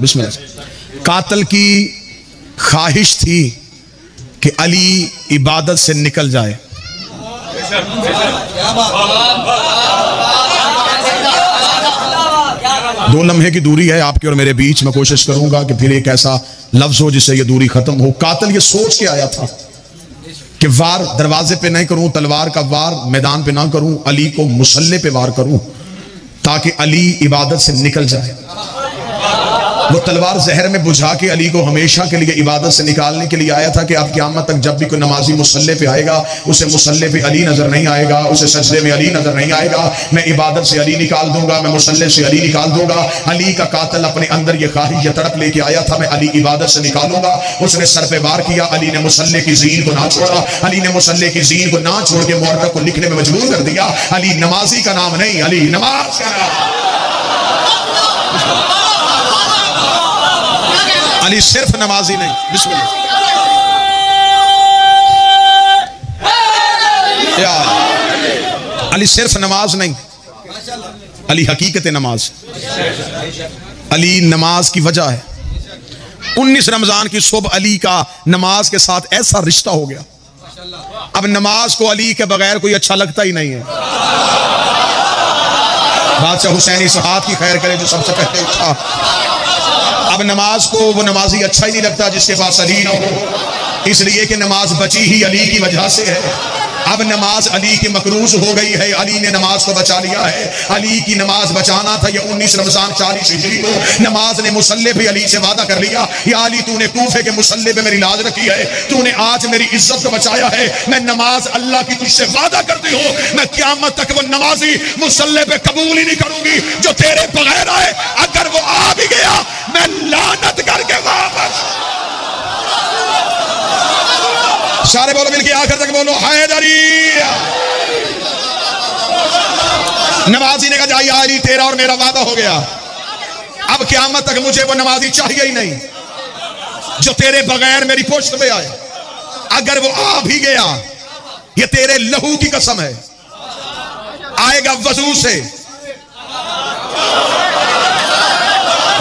बिस्मिल्लाह। कातिल की ख्वाहिश थी कि अली इबादत से निकल जाए। दो लम्हे की दूरी है आपके और मेरे बीच। मैं कोशिश करूंगा कि फिर एक ऐसा लफ्ज हो जिससे ये दूरी खत्म हो। कातिल ये सोच के आया था कि वार दरवाजे पे नहीं करूं, तलवार का वार मैदान पे ना करूं, अली को मुसल्ले पे वार करूं ताकि अली इबादत से निकल जाए। वो तलवार जहर में बुझा के अली को हमेशा के लिए इबादत से निकालने के लिए आया था कि अब क़यामत तक जब भी कोई नमाजी मुसल्ले पे आएगा उसे मुसल्ले पे अली नजर नहीं आएगा, उसे सजदे में अली नजर नहीं आएगा। मैं इबादत से अली निकाल दूंगा, मैं मुसल्ले से अली निकाल दूंगा। अली का कातिल अपने अंदर ये ख्वाहिश, ये तड़प लेके आया था, मैं अली इबादत से निकालूंगा। उसने सर पे वार किया, अली ने मुसल्ले की ज़ीन को ना छोड़ा। अली ने मुसल्ले की ज़ीन को ना छोड़ के मुहर्रक को लिखने में मजबूर कर दिया। अली नमाजी का नाम नहीं, अली नमाज का नाम। अली सिर्फ नमाजी नहीं। बिस्मिल्लाह। अली सिर्फ नमाज नहीं, अली हकीकत नमाज। अली नमाज की वजह है। 19 रमजान की सुबह अली का नमाज के साथ ऐसा रिश्ता हो गया, अब नमाज को अली के बगैर कोई अच्छा लगता ही नहीं है। बादशाह हुसैन इस हाथ की खैर करे जो सबसे पहले उठा। अब नमाज को वो नमाजी अच्छा ही नहीं लगता जिसके पास अली ना हो, इसलिए कि नमाज बची ही अली की वजह से है। अब नमाज अली की मकरूज हो गई है, अली ने नमाज को बचा लिया है। अली की नमाज बचाना था। ये 19 रमजान 40 हिजरी को नमाज ने मुसल्ले पे अली से वादा कर लिया, या अली तूने कूफे के मुसल्ले पे मेरी लाज रखी है, तूने आज मेरी इज्जत को बचाया है। मैं नमाज अल्लाह की तुझसे वादा करती हूँ, मैं क़यामत तक वो नमाजी मुसल्ले पे कबूल ही नहीं करूंगी जो तेरे बगैर आए। अगर वो आ भी गया मैं लानत करके वापस। सारे बोलो मिलके आखिर तक बोलो हैदरी। नमाजी ने कहा जाइए अली तेरा और मेरा वादा हो गया, अब क़यामत तक मुझे वो नमाजी चाहिए ही नहीं जो तेरे बगैर मेरी पोस्ट पे आए। अगर वो आ भी गया, ये तेरे लहू की कसम है, आएगा वजू से,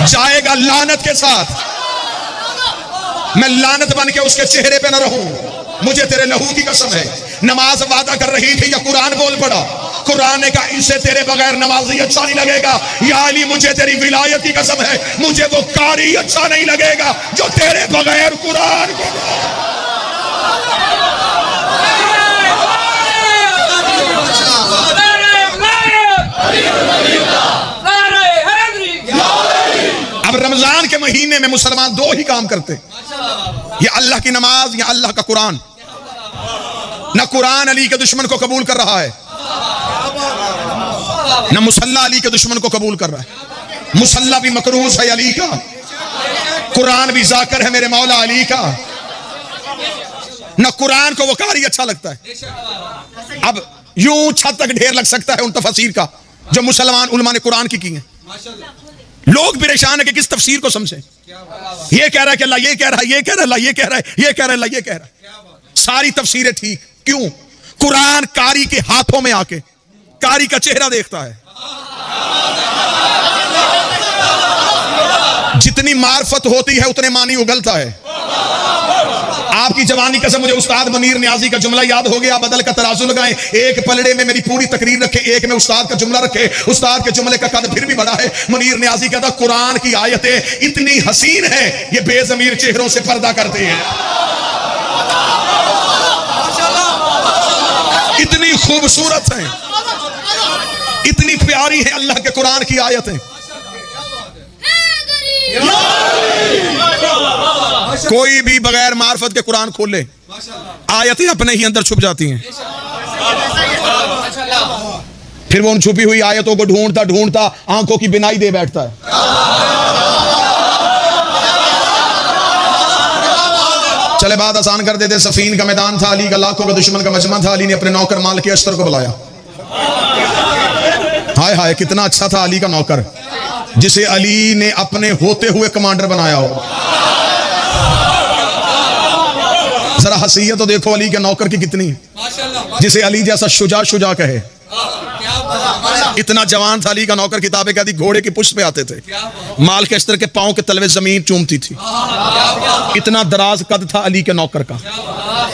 जाएगा लानत के साथ। मैं लानत बन के उसके चेहरे पे न रहूं, मुझे तेरे लहू की कसम है। नमाज वादा कर रही थी, या कुरान बोल पड़ा। कुरान ने कहा इनसे तेरे बगैर नमाजी अच्छा नहीं लगेगा। या अली मुझे तेरी विलायत की कसम है, मुझे वो कारी अच्छा नहीं लगेगा जो तेरे बगैर कुरान को। अब रमजान के महीने में मुसलमान दो ही काम करते, या अल्लाह की नमाज या अल्लाह का कुरान। न कुरान अली के दुश्मन को कबूल कर रहा है, न मुसल्ला अली के दुश्मन को कबूल कर रहा है। मुसल्ला भी मकरूज है अली का, कुरान भी जाकर है मेरे मौला अली का। न कुरान को वो कारी अच्छा लगता है। अब यूं छत तक ढेर लग सकता है उन तफसीर का जो मुसलमान उलमा ने कुरान की हैं। लोग परेशान है कि किस तफसीर को समझे। ये कह रहा है कि अल्लाह ये कह रहा है, ये कह रहा है अल्लाह ये कह रहा है, ये कह रहा है अल्लाह ये कह रहा है। सारी तफसीरें ठीक, क्यों? कुरान कारी के हाथों में आके कारी का चेहरा देखता है। जितनी मार्फत होती है उतने मानी उगलता है। आपकी जवानी कसम मुझे उस्ताद मुनीर नियाजी का जुमला याद हो गया, बदल का तराजू लगाएं, एक पलड़े में मेरी पूरी तकरीर रखे, एक में उस्ताद का जुमला रखे। उस्ताद के जुमले का कद फिर भी बड़ा है। मुनीर नियाजी कहता कुरान की आयतें इतनी हसीन है ये बेजमीर चेहरों से पर्दा करती हैं। इतनी खूबसूरत है, इतनी प्यारी है अल्लाह के कुरान की आयतें। कोई भी बगैर मार्फत के कुरान खोले, आयतें अपने ही अंदर छुप जाती हैं। फिर वो उन छुपी हुई आयतों को ढूंढता ढूंढता आंखों की बिनाई दे बैठता है। चले बात आसान कर देते। सफीन का मैदान था, अली का लाखों का दुश्मन का मजमा था। अली ने अपने नौकर माल के अस्तर को बुलाया। हाय हाय कितना अच्छा था अली का नौकर, जिसे अली ने अपने होते हुए कमांडर बनाया हो। जरा हसीयत तो देखो अली के नौकर की कितनी है, जिसे अली जैसा शुजा शुजा कहे। इतना जवान था अली का नौकर, किताबें कहती घोड़े की पुष्ट पे आते थे, माल के अस्तर के पांव के तलवे जमीन चूमती थी। इतना दराज कद था अली के नौकर का।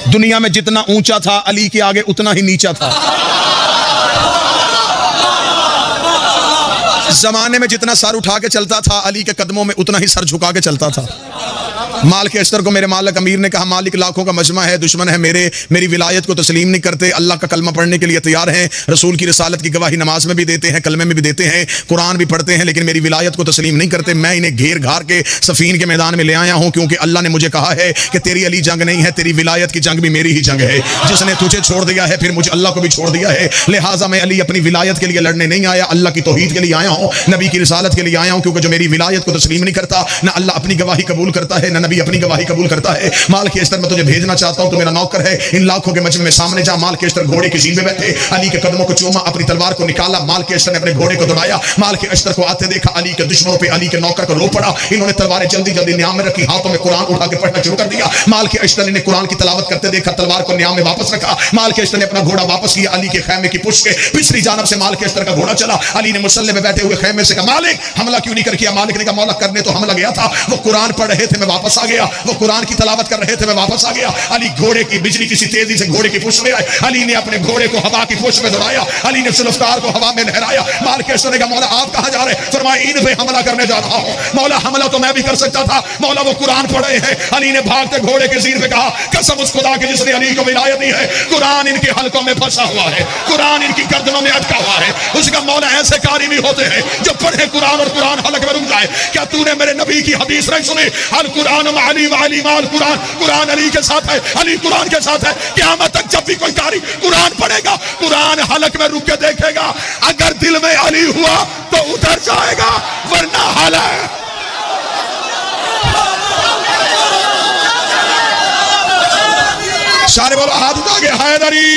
दुनिया में जितना ऊंचा था अली के आगे उतना ही नीचा था। जमाने में जितना सर उठा के चलता था अली के कदमों में उतना ही सर झुका के चलता था। माल के अस्तर को मेरे मालिक अमीर ने कहा, मालिक लाखों का मजमा है, दुश्मन है मेरी विलायत को तस्लीम नहीं करते, अल्लाह का कलमा पढ़ने के लिए तैयार हैं, रसूल की रिसालत की गवाही नमाज में भी देते हैं, कलमे में भी देते हैं, कुरान भी पढ़ते हैं, लेकिन मेरी विलायत को तस्लीम नहीं करते। मैं इन्हें घेर घार के सफीन के मैदान में ले आया हूं, क्योंकि अल्लाह ने मुझे कहा है कि तेरी अली जंग नहीं है, तेरी विलायत की जंग भी मेरी ही जंग है। जिसने तुझे छोड़ दिया है फिर मुझे अल्लाह को भी छोड़ दिया है, लिहाजा मैं अली अपनी विलायत के लिए लड़ने नहीं आया, अल्लाह की तौहीद के लिए आया हूं, नबी की रिसालत के लिए आया हूं, क्योंकि जो मेरी विलायत को तस्लीम नहीं करता, ना अल्लाह अपनी गवाही कबूल करता है, ना नबी अपनी गवाही कबूल करता है। माल के अस्तर में तुझे भेजना चाहता हूं, तो मेरा नौकर है, इन लाखों के मजमे में सामने जा। माल के अस्तर घोड़े की जीन में बैठे, अली के कदमों को चूमा, अपनी तलवार को निकाला, माल के अस्तर ने अपने घोड़े को दौड़ाया। माल के अस्तर को आते देखा, अली के दुश्मनों पे अली के नौकर को रो पड़ा। इन्होंने तलवारें जल्दी जल्दी न्याम में रखी, हाथों में कुरान उठा के पढ़ना शुरू कर दिया। माल के अस्तर ने कुरान की तलावत करते देखा, तलवार को न्याम में वापस रखा। माल के अस्तर ने अपना घोड़ा वापस किया, अली के खैमे की पुष्ट के पिछली जानब से माल के अस्तर का घोड़ा चला। अली ने मुसल्ले में बैठे हुए खैमे से कहा, मालिक हमला क्यों नहीं कर किया? मालिक ने कहा, मौला करने तो हमला गया था, वो कुरान पढ़ रहे थे मैं वापस आ गया, वो कुरान की तलावत कर रहे थे मैं वापस आ गया। अली घोड़े की बिजली किसी तेजी से घोड़े की पुष्ट में आए, अली ने अपने घोड़े को हवा की पुष्ट में दौड़ाया, अली ने सुल्फ़कार को हवा में लहराया। माल के अस्तर ने कहा, मौला आप कहां जा रहे? फरमाया इन पे हमला करने जा रहा हूं। मौला हमला तो मैं भी कर सकता था, मौला वो कुरान पढ़ रहे हैं। अली ने भागते घोड़े के ज़ीर पे कहा, कसम उस खुदा की जिसने अली को विलायत दी है, कुरान इनके हलकों में फंसा हुआ है, कुरान इनकी गर्दनों में अटका हुआ है। उसका मौला ऐसे कारी भी होते हैं जो पढ़े कुरान और कुरान हलक में रुक जाए। क्या तूने मेरे नबी की हदीस नहीं सुनी? अल कुरान अली व अली माल कुरान, कुरान अली के साथ है, अली कुरान के साथ है। क़यामत तक जब भी कोई कारी कुरान पढ़ेगा, कुरान हलक में रुक के देखेगा, अगर दिल में अली हुआ तो उतर जाएगा, वरना हलक। सारे बोलो हाथ उठा के हैदरी।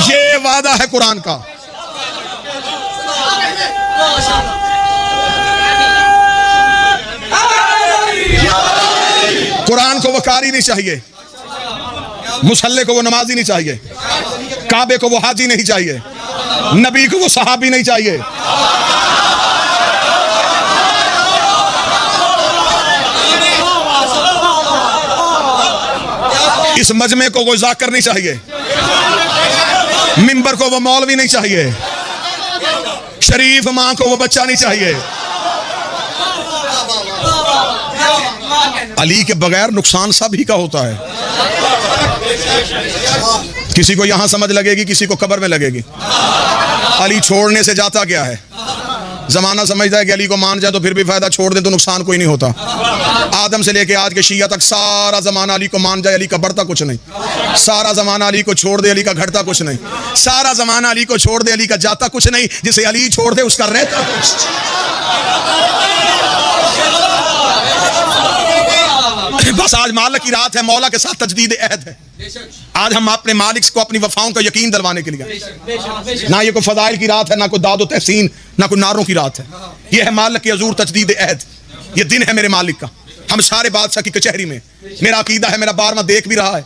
ये वादा है कुरान का। कुरान को वो कारी नहीं चाहिए, मुसल्ले को वो नमाजी नहीं चाहिए, काबे को वो हाजी नहीं चाहिए, नबी को वो सहाबी नहीं चाहिए। इस मजमे को वो जाकर नहीं चाहिए, मिंबर को वो मौलवी नहीं चाहिए, शरीफ मां को वो बच्चा नहीं चाहिए। अली के बगैर नुकसान सभी का होता है। किसी को यहां समझ लगेगी, किसी को कब्र में लगेगी। अली छोड़ने से जाता क्या है? जमाना समझता है कि अली को मान जाए तो फिर भी फायदा, छोड़ दे तो नुकसान कोई नहीं होता। आदम से लेके आज के शिया तक सारा जमाना अली को मान जाए, अली का बढ़ता कुछ नहीं। सारा जमाना अली को छोड़ दे, अली का घटता कुछ नहीं। सारा जमाना अली को छोड़ दे, अली का जाता कुछ नहीं। जिसे अली छोड़ दे उसका रहता कुछ। बस आज मालिक की रात है, मौला के साथ तजदीद अहद है। आज हम अपने मालिक को अपनी वफाओं का यकीन दिलवाने के लिए, ना ये कोई फजाइल की रात है, ना कोई दादो तहसीन, ना कोई नारों की रात है। ये है मालिक की हजूर तजदीद अहद। ये दिन है मेरे मालिक का। हम सारे बादशाह की कचहरी में, मेरा अकीदा है, मेरा बारहवां देख भी रहा है,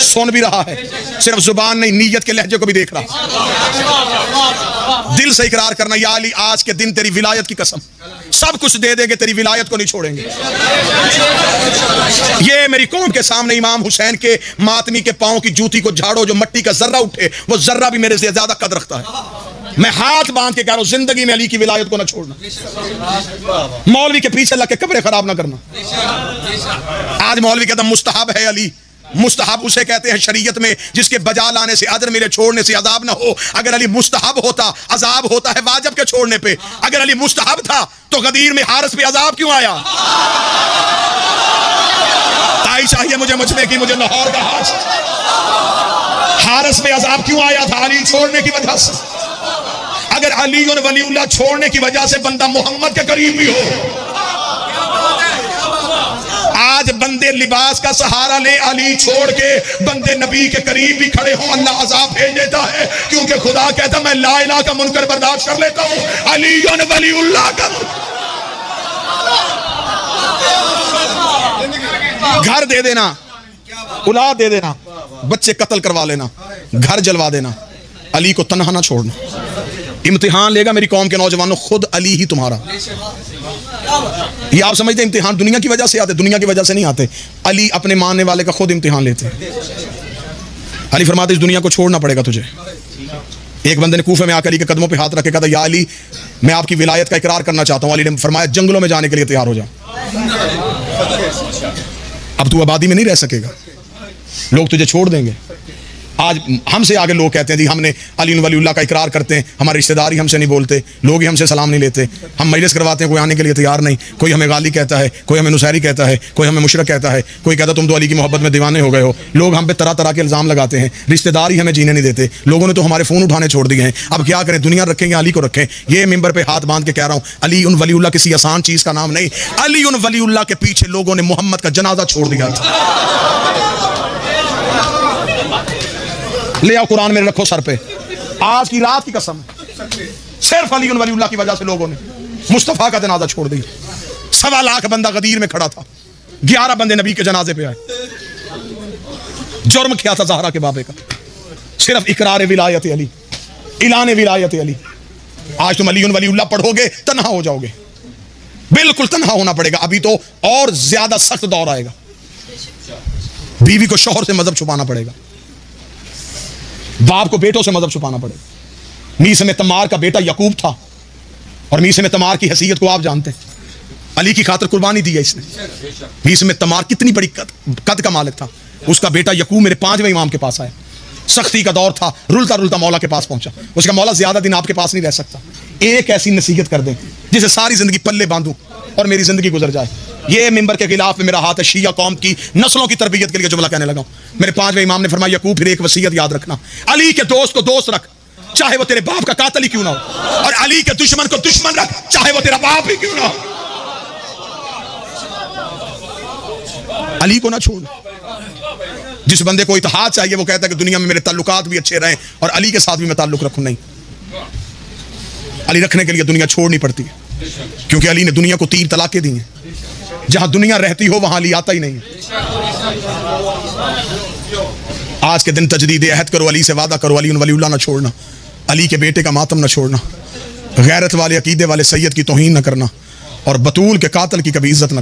सुन भी रहा है, सिर्फ जुबान नहीं नीयत के लहजे को भी देख रहा, दिल से इकरार करना, या अली आज के दिन तेरी विलायत की कसम सब कुछ दे देंगे, तेरी विलायत को नहीं छोड़ेंगे। ये मेरी कौम के सामने इमाम हुसैन के मातमी के पांव की जूती को झाड़ो, जो मट्टी का जर्रा उठे वो जर्रा भी मेरे से ज्यादा कदर रखता है। मैं हाथ बांध के कह रहा हूं, जिंदगी में अली की विलायत को ना छोड़ना, मौलवी के पीछे लग के कब्रें खराब ना करना। आज मौलवी कहता मुस्तहब है अली। मुस्तहब उसे कहते हैं शरीयत में जिसके बजा लाने से अजर मिले, छोड़ने से अजाब ना हो। अगर अली मुस्तहब होता, अजाब होता है वाजिब के छोड़ने पे। अगर अली मुस्तहब था तो गदीर में हारिस पे अजाब क्यों आया? ताई चाहिए मुझे मजमे की, मुझे लाहौर का हारिस पे अजाब क्यों आया था? अली छोड़ने की वजह से। अगर अली और वलीउल्लाह छोड़ने की वजह से बंदा मोहम्मद के करीब भी हो, आज बंदे लिबास का सहारा ले, अली छोड़ के बंदे नबी के करीब भी खड़े हो, अल्लाह अजाब भेज देता है। क्योंकि खुदा कहता मैं ला इलाहा का मुनकर बर्दाश्त कर लेता हूं, अली और वलीउल्लाह का घर दे देना, औलाद दे देना, बच्चे कत्ल करवा लेना, घर जलवा देना, अली को तन्हा ना छोड़ना। इम्तिहान लेगा मेरी कौम के नौजवानों, खुद अली ही तुम्हारा। ये आप समझते इम्तिहान दुनिया की वजह से आते? दुनिया की वजह से नहीं आते। अली अपने मानने वाले का खुद इम्तिहान लेते हैं। अली फरमाते इस दुनिया को छोड़ना पड़ेगा तुझे। एक बंदे ने कूफे में आकर अली के कदमों पे हाथ रख के कहा, या अली मैं आपकी विलायत का इकरार करना चाहता हूं। अली ने फरमाया जंगलों में जाने के लिए तैयार हो जा, अब तू आबादी में नहीं रह सकेगा, लोग तुझे छोड़ देंगे। आज हमसे आगे लोग कहते हैं जी हमने अली वलीउल्लाह का इकरार करते हैं, हमारे रिश्तेदार ही हमसे नहीं बोलते, लोग ही हमसे सलाम नहीं लेते, हम मजलिस करवाते हैं कोई आने के लिए तैयार नहीं, कोई हमें गाली कहता है, कोई हमें नुसैरी कहता है, कोई हमें मुशरक कहता है, कोई कहता तुम तो अली की मोहब्बत में दीवाने हो गए हो। लोग हम पे तरह तरह के इल्ज़ाम लगाते हैं, रिश्तेदार ही हमें जीने नहीं देते, लोगों ने तो हमारे फ़ोन उठाने छोड़ दिए हैं। अब क्या करें, दुनिया रखें या अली को रखें? ये मिंबर पे हाथ बांध के कह रहा हूँ, अली उन वलीउल्लाह किसी आसान चीज़ का नाम नहीं। अली उन वलीउल्लाह के पीछे लोगों ने मोहम्मद का जनाजा छोड़ दिया था। ले आओ कुरान में रखो सर पे, आज की रात की कसम, सिर्फ अली वलीउल्लाह की वजह से लोगों ने मुस्तफा का जनाजा छोड़ दिया। 1.25 लाख बंदा गदीर में खड़ा था, 11 बंदे नबी के जनाजे पे आए। जुर्म क्या था ज़हरा के बाबे का? सिर्फ इकरार विलायत अली, इलान विलायत अली। आज तुम अली वलीउल्लाह पढ़ोगे तन्हा हो जाओगे, बिल्कुल तन्हा होना पड़ेगा। अभी तो और ज्यादा सख्त दौर आएगा, बीवी को शौहर से मजहब छुपाना पड़ेगा, बाप को बेटों से मजहब छुपाना पड़ेगा। मीसे में तमार का बेटा यकूब था, और मीसे में तमार की हैसियत को आप जानते हैं, अली की खातिर कुर्बानी दी है इसने। मीसे में तमार कितनी बड़ी कद का मालिक था, उसका बेटा यकूब मेरे 5वें इमाम के पास आया, सख्ती का दौर था, रुलता रुलता मौला के पास पहुंचा। उसका मौला ज्यादा दिन आपके पास नहीं रह सकता, एक ऐसी नसीहत कर दें जिसे सारी जिंदगी पल्ले बांधूं और मेरी जिंदगी गुजर जाए। ये मिंबर के खिलाफ में मेरा हाथ है, शिया कौम की नस्लों की तरबियत के लिए जुमला कहने लगा। मेरे 5वें इमाम ने फरमाया यकूब फिर एक वसीयत याद रखना, अली के दोस्त को दोस्त रख चाहे वो तेरे बाप का कातिल ही क्यों ना हो, और अली के दुश्मन को दुश्मन रख चाहे वो तेरा बाप ही क्यों ना हो। अली को ना छोड़। जिस बंदे को इत्तेहाद चाहिए वो कहता है कि दुनिया में मेरे ताल्लुकात भी अच्छे रहें और अली के साथ भी मैं ताल्लुक रखूं। नहीं, अली रखने के लिए दुनिया छोड़नी पड़ती है, क्योंकि अली ने दुनिया को 3 तलाकें दी हैं। जहां दुनिया रहती हो वहां अली आता ही नहीं है। आज के दिन तजदीद अहद करो, अली से वादा करो, अली वलीउल्लाह ना छोड़ना, अली के बेटे का मातम ना छोड़ना, गैरत वाले अकीदे वाले सैयद की तौहीन ना करना, और बतूल के कातिल की कभी इज्जत ना